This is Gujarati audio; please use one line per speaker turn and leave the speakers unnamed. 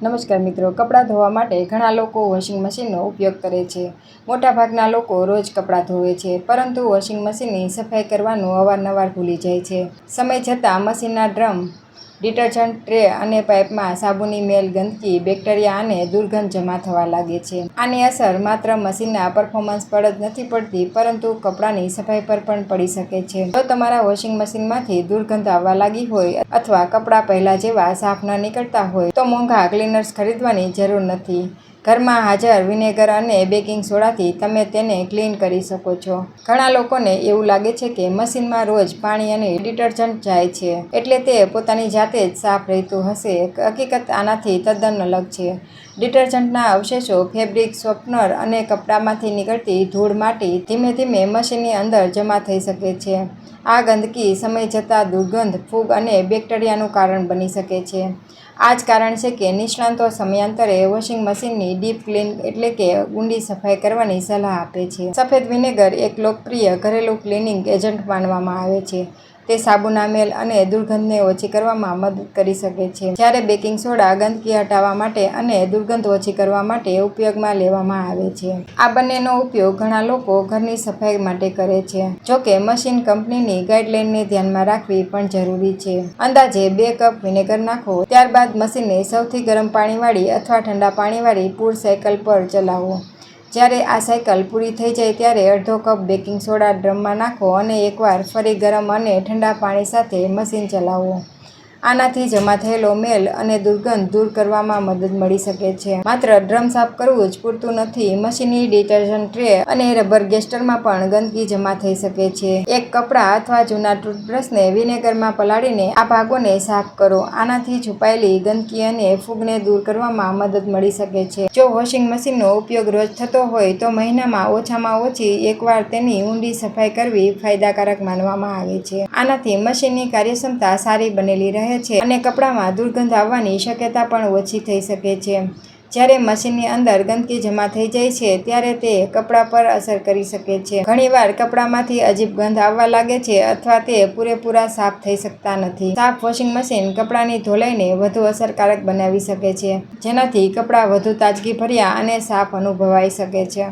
નમસ્કાર મિત્રો, કપડાં ધોવા માટે ઘણા લોકો વોશિંગ મશીનનો ઉપયોગ કરે છે. મોટાભાગના લોકો રોજ કપડાં ધોવે છે, પરંતુ વોશિંગ મશીનની સફાઈ કરવાનું અવારનવાર ભૂલી જાય છે. સમય જતાં મશીનના ડ્રમ, ડિટર્જન્ટ ટ્રે અને પાઇપમાં સાબુની મેલ, ગંદકી, બેક્ટેરિયા અને દુર્ગંધ જમા થવા લાગે છે. આની અસર માત્ર મશીનના પરફોર્મન્સ પર જ નથી પડતી, પરંતુ કપડાની સફાઈ પર પણ પડી શકે છે. જો તમારા વોશિંગ મશીનમાંથી દુર્ગંધ આવવા લાગી હોય અથવા કપડાં પહેલા જેવા સાફ ન નીકળતા હોય, તો મોંઘા ક્લીનર્સ ખરીદવાની જરૂર નથી. ઘરમાં હાજર વિનેગર અને બેકિંગ સોડાથી તમે તેને ક્લીન કરી શકો છો. ઘણા લોકોને એવું લાગે છે કે મશીનમાં રોજ પાણી અને ડિટર્જન્ટ જાય છે, એટલે તે પોતાની જાતે જ સાફ રહેતું હશે. હકીકત આનાથી તદ્દન અલગ છે. ડિટર્જન્ટના અવશેષો, ફેબ્રિક સોફ્ટનર અને કપડામાંથી નીકળતી ધૂળ, માટી ધીમે ધીમે મશીનની અંદર જમા થઈ શકે છે. આ ગંદકી સમય જતાં દુર્ગંધ, ફૂગ અને બેક્ટેરિયાનું કારણ બની શકે છે. આ જ કારણ છે કે નિષ્ણાતો સમયાંતરે વોશિંગ મશીનની ડીપ ક્લીન એટલે કે ઊંડી સફાઈ કરવાની સલાહ આપે છે. સફેદ વિનેગર એક લોકપ્રિય ઘરેલું ક્લિનિંગ એજન્ટ માનવામાં આવે છે. તે સાબુના મેલ અને દુર્ગંધને ઓછી કરવામાં મદદ કરી શકે છે, જ્યારે બેકિંગ સોડા ગંદકી હટાવવા માટે અને દુર્ગંધ ઓછી કરવા માટે ઉપયોગમાં લેવામાં આવે છે. આ બંનેનો ઉપયોગ ઘણા લોકો ઘરની સફાઈ માટે કરે છે. જોકે મશીન કંપનીની ગાઈડલાઈનને ધ્યાનમાં રાખવી પણ જરૂરી છે. અંદાજે 2 કપ વિનેગર નાખો. ત્યારબાદ મશીનને સૌથી ગરમ પાણીવાળી અથવા ઠંડા પાણીવાળી પૂર સાયકલ પર ચલાવો. જ્યારે આ સાયકલ પૂરી થઈ જાય ત્યારે અડધો કપ બેકિંગ સોડા ડ્રમમાં નાખો અને એકવાર ફરી ગરમ અને ઠંડા પાણી સાથે મશીન ચલાવો. આનાથી જમા થયેલો મેલ અને દુર્ગંધ દૂર કરવામાં મદદ મળી શકે છે. માત્ર ડ્રમ સાફ કરવું જ પૂરતું નથી. મશીનની ડિટર્જન્ટ ટ્રે અને રબર ગેસ્ટરમાં પણ ગંદકી જમા થઈ શકે છે. એક કપડાં અથવા જૂના ટૂથબ્રશને વિનેગરમાં પલાળીને આ ભાગોને સાફ કરો. આનાથી છુપાયેલી ગંદકી અને ફૂગને દૂર કરવામાં મદદ મળી શકે છે. જો વોશિંગ મશીનનો ઉપયોગ રોજ થતો હોય તો મહિનામાં ઓછામાં ઓછી એકવાર તેની ઊંડી સફાઈ કરવી ફાયદાકારક માનવામાં આવે છે. આનાથી મશીનની કાર્યક્ષમતા સારી બનેલી રહે છે અને કપડામાં દુર્ગંધ આવવાની શક્યતા પણ ઓછી થઈ શકે છે. જ્યારે મશીનની અંદર ગંદકી જમા થઈ જાય છે, ત્યારે તે કપડા પર અસર કરી શકે છે. ઘણીવાર કપડામાંથી અજીબ ગંધ આવવા લાગે છે અથવા તે પૂરેપૂરા સાફ થઈ શકતા નથી. સાફ વોશિંગ મશીન કપડાની ધોલાઈને વધુ અસરકારક બનાવી શકે છે, જેનાથી કપડાં વધુ તાજગીભર્યા અને સાફ અનુભવાઈ શકે છે.